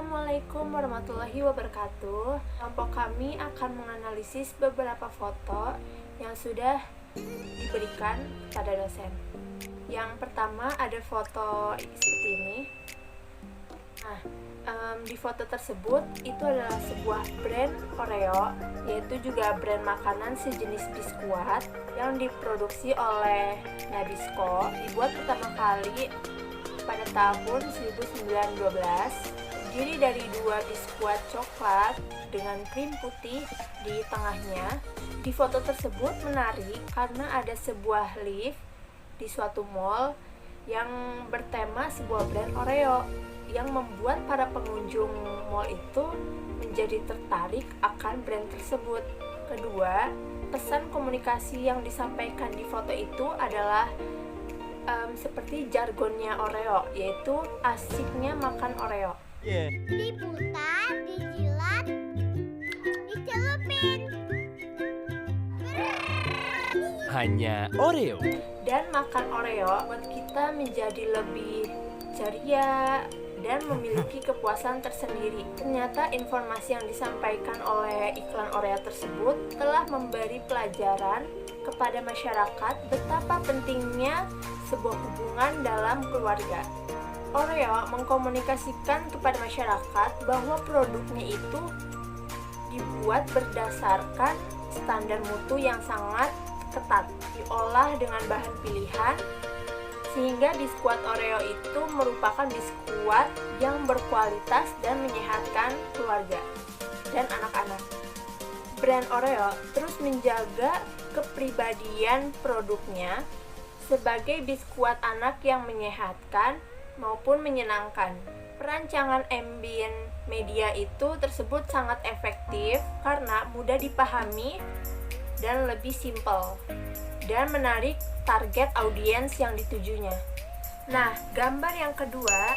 Assalamualaikum warahmatullahi wabarakatuh. Kelompok kami akan menganalisis beberapa foto yang sudah diberikan pada dosen. Yang pertama ada foto seperti ini. Nah, di foto tersebut itu adalah sebuah brand Oreo, yaitu juga brand makanan sejenis biskuat yang diproduksi oleh Nabisco. Dibuat pertama kali pada tahun 1912. Terdiri dari dua biskuit coklat dengan krim putih di tengahnya. Di foto tersebut menarik karena ada sebuah lift di suatu mall yang bertema sebuah brand Oreo, yang membuat para pengunjung mall itu menjadi tertarik akan brand tersebut. Kedua, pesan komunikasi yang disampaikan di foto itu adalah seperti jargonnya Oreo, yaitu asiknya makan Oreo. Diputar, dijilat, dicelupin. Hanya Oreo. Dan makan Oreo buat kita menjadi lebih ceria dan memiliki kepuasan tersendiri. Ternyata informasi yang disampaikan oleh iklan Oreo tersebut telah memberi pelajaran kepada masyarakat betapa pentingnya sebuah hubungan dalam keluarga. Oreo mengkomunikasikan kepada masyarakat bahwa produknya itu dibuat berdasarkan standar mutu yang sangat ketat, diolah dengan bahan pilihan, sehingga biskuit Oreo itu merupakan biskuit yang berkualitas dan menyehatkan keluarga dan anak-anak. Brand Oreo terus menjaga kepribadian produknya sebagai biskuit anak yang menyehatkan maupun menyenangkan. Perancangan ambient media itu tersebut sangat efektif karena mudah dipahami dan lebih simpel dan menarik target audiens yang ditujunya. Nah, gambar yang kedua,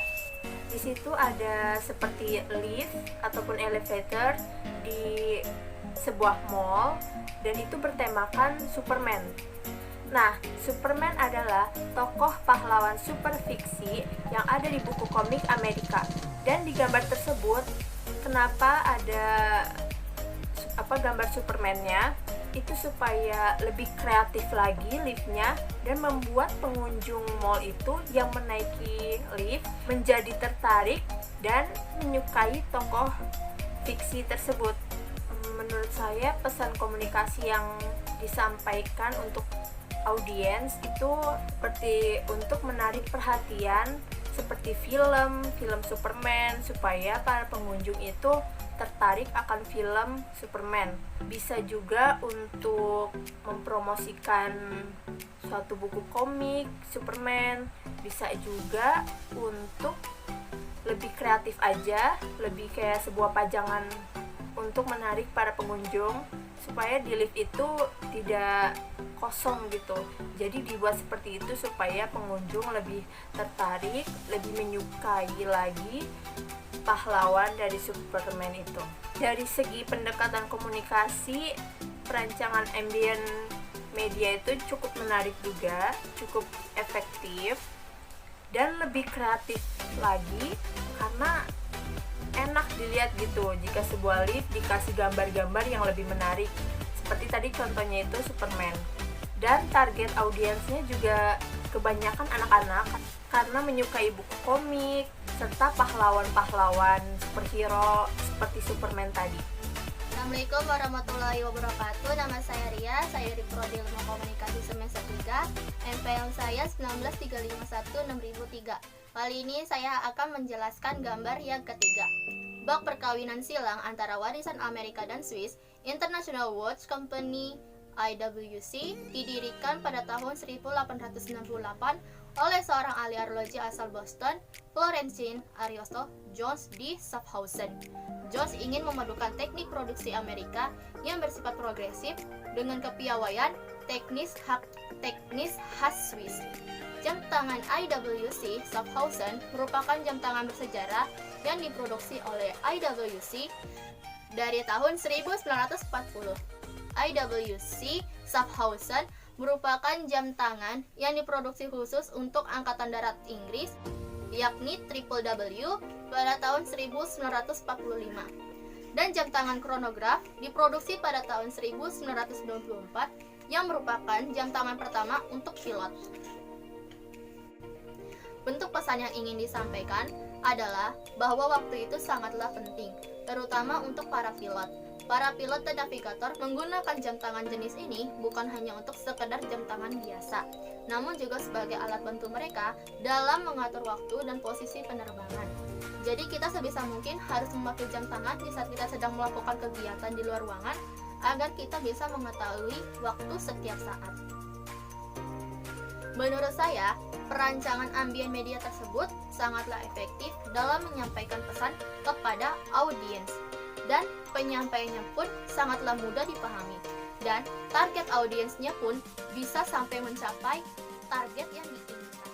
di situ ada seperti lift ataupun elevator di sebuah mall dan itu bertemakan Superman. Nah, Superman adalah tokoh pahlawan super fiksi yang ada di buku komik Amerika. Dan di gambar tersebut, kenapa ada gambar Superman-nya? Itu supaya lebih kreatif lagi liftnya dan membuat pengunjung mall itu yang menaiki lift menjadi tertarik dan menyukai tokoh fiksi tersebut. Menurut saya pesan komunikasi yang disampaikan untuk audiens itu seperti untuk menarik perhatian seperti film Superman, supaya para pengunjung itu tertarik akan film Superman. Bisa juga untuk mempromosikan suatu buku komik Superman, bisa juga untuk lebih kreatif aja, lebih kayak sebuah pajangan untuk menarik para pengunjung supaya di lift itu tidak kosong gitu. Jadi dibuat seperti itu supaya pengunjung lebih tertarik, lebih menyukai lagi pahlawan dari Superman itu. Dari segi pendekatan komunikasi, perancangan ambient media itu cukup menarik juga, cukup efektif dan lebih kreatif lagi karena enak dilihat gitu jika sebuah lift dikasih gambar-gambar yang lebih menarik. Seperti tadi contohnya itu Superman. Dan target audiensnya juga kebanyakan anak-anak karena menyukai buku komik serta pahlawan-pahlawan superhero seperti Superman tadi. Assalamualaikum warahmatullahi wabarakatuh. Nama saya Ria, saya di Prodi Ilmu Komunikasi semester 3. NPM saya 193516003. Kali ini saya akan menjelaskan gambar yang ketiga. Bak perkawinan silang antara warisan Amerika dan Swiss, International Watch Company IWC didirikan pada tahun 1868 oleh seorang ahli arloji asal Boston, Florentine Ariosto Jones di Schaffhausen. Jones ingin memadukan teknik produksi Amerika yang bersifat progresif dengan kepiawaian teknis khas Swiss. Jam tangan IWC Schaffhausen merupakan jam tangan bersejarah yang diproduksi oleh IWC dari tahun 1940. IWC Schaffhausen merupakan jam tangan yang diproduksi khusus untuk Angkatan Darat Inggris yakni www pada tahun 1945. Dan jam tangan kronograf diproduksi pada tahun 1994 yang merupakan jam tangan pertama untuk pilot. Bentuk pesan yang ingin disampaikan adalah bahwa waktu itu sangatlah penting, terutama untuk para pilot. Para pilot dan navigator menggunakan jam tangan jenis ini bukan hanya untuk sekedar jam tangan biasa, namun juga sebagai alat bantu mereka dalam mengatur waktu dan posisi penerbangan. Jadi kita sebisa mungkin harus memakai jam tangan di saat kita sedang melakukan kegiatan di luar ruangan agar kita bisa mengetahui waktu setiap saat. Menurut saya, perancangan ambien media tersebut sangatlah efektif dalam menyampaikan pesan kepada audiens, dan penyampaiannya pun sangatlah mudah dipahami, dan target audiensnya pun bisa sampai mencapai target yang diinginkan.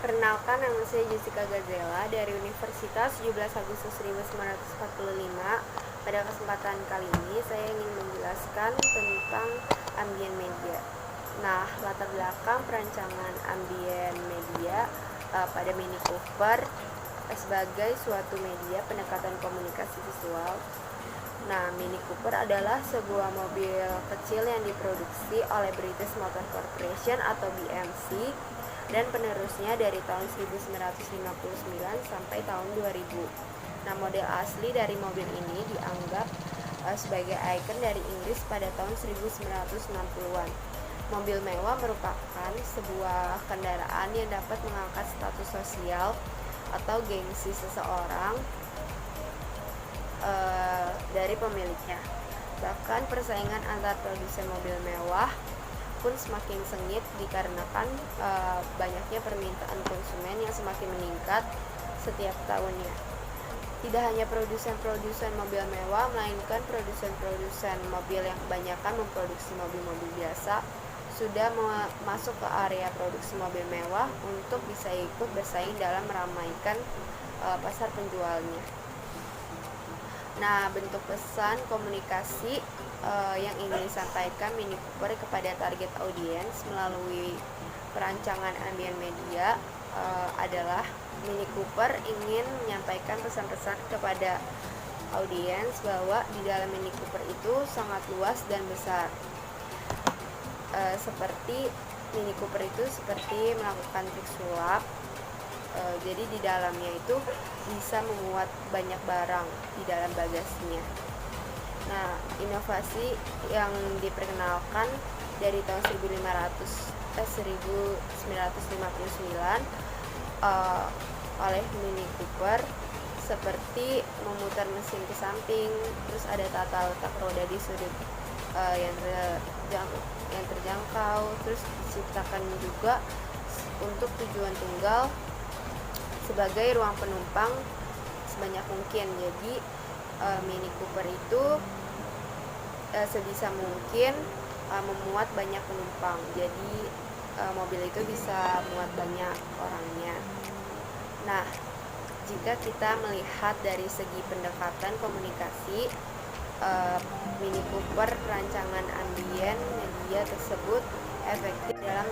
Perkenalkan, nama saya Jessica Gazela dari Universitas 17 Agustus 1945. Pada kesempatan kali ini saya ingin menjelaskan tentang ambien media. Nah, latar belakang perancangan ambien media pada Mini Cooper sebagai suatu media pendekatan komunikasi visual. Nah, Mini Cooper adalah sebuah mobil kecil yang diproduksi oleh British Motor Corporation atau BMC dan penerusnya dari tahun 1959 sampai tahun 2000. Nah, model asli dari mobil ini dianggap sebagai ikon dari Inggris pada tahun 1960-an. Mobil mewah merupakan sebuah kendaraan yang dapat mengangkat status sosial atau gengsi seseorang dari pemiliknya. Bahkan persaingan antar produsen mobil mewah pun semakin sengit dikarenakan banyaknya permintaan konsumen yang semakin meningkat setiap tahunnya. Tidak hanya produsen-produsen mobil mewah, melainkan produsen-produsen mobil yang kebanyakan memproduksi mobil-mobil biasa sudah masuk ke area produksi mobil mewah untuk bisa ikut bersaing dalam meramaikan pasar penjualnya. Nah, bentuk pesan komunikasi yang ingin disampaikan Mini Cooper kepada target audiens melalui perancangan ambien media adalah Mini Cooper ingin menyampaikan pesan-pesan kepada audiens bahwa di dalam Mini Cooper itu sangat luas dan besar. Seperti Mini Cooper itu seperti melakukan trik sulap. Jadi di dalamnya itu bisa memuat banyak barang di dalam bagasinya. Nah, inovasi yang diperkenalkan dari tahun 1959 oleh Mini Cooper seperti memutar mesin ke samping, terus ada tata letak roda di sudut yang terjangkau, terus diciptakan juga untuk tujuan tunggal sebagai ruang penumpang sebanyak mungkin. Jadi Mini Cooper itu sebisa mungkin memuat banyak penumpang. Jadi mobil itu bisa muat banyak orangnya. Nah, jika kita melihat dari segi pendekatan komunikasi, Mini Cooper rancangan ambien media tersebut efektif dalam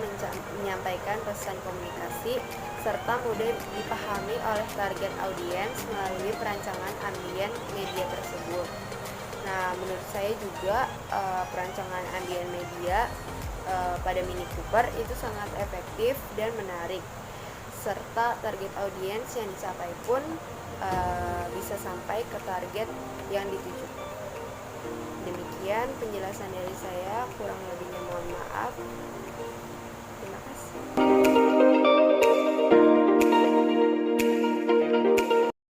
menyampaikan pesan komunikasi serta mudah dipahami oleh target audiens melalui perancangan ambien media tersebut. Nah, menurut saya juga perancangan ambien media pada Mini Cooper itu sangat efektif dan menarik, serta target audiens yang dicapai pun bisa sampai ke target yang dituju. Demikian penjelasan dari saya, kurang lebihnya mohon maaf.